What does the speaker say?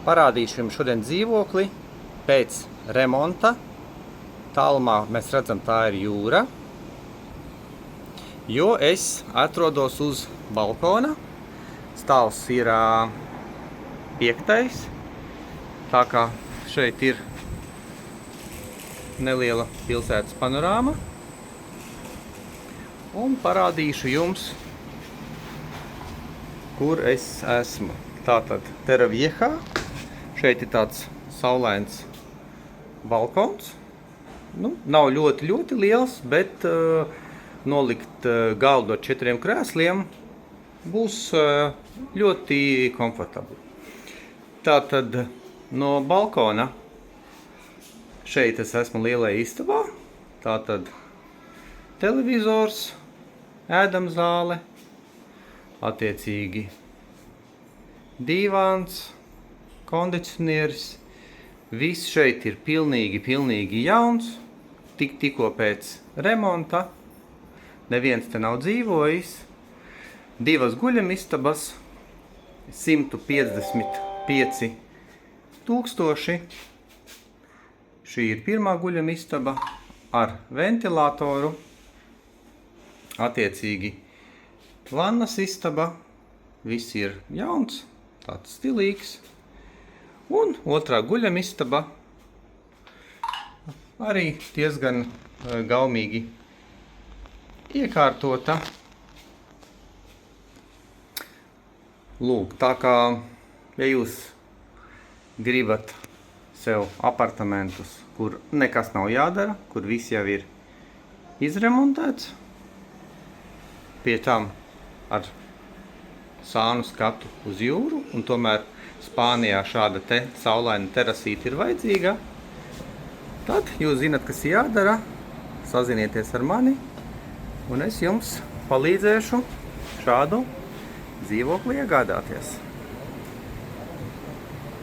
Parādīšu jums šodien dzīvokli pēc remonta. Tālumā mēs redzam, tā ir jūra, jo es atrodos uz balkona. Stāvs ir 5. Tā kā šeit ir neliela pilsētas panorāma. Un parādīšu jums, kur es esmu. Tātad Terra Vieja. Šeit ir tāds saulains balkons. Nav ļoti liels, bet nolikt galdu ar 4 krēsliem būs ļoti komfortabli. Tātad no balkona šeit es esmu lielajā istabā. Tātad televizors, ēdamzāle, attiecīgi dīvāns, kondicionieris. Viss šeit ir pilnīgi jauns, tikko pēc remonta. Neviens te nav dzīvojis. 2 guļamistabas, 155 000. Šī ir 1. guļamistaba ar ventilatoru. Attiecīgi vannas istaba. Viss ir jauns, tāds stilīgs. Un 2. guļamistaba arī diezgan gaumīgi iekārtota. Lūk, tā kā, ja jūs gribat sev apartamentus, kur nekas nav jādara, kur viss jau ir izremontēts, pie tam ar sānu skatu uz jūru, un tomēr Spānijā šāda te saulaina terasīte ir vajadzīga, tad jūs zināt, kas jādara, sazinieties ar mani, un es jums palīdzēšu šādu dzīvokli iegādāties.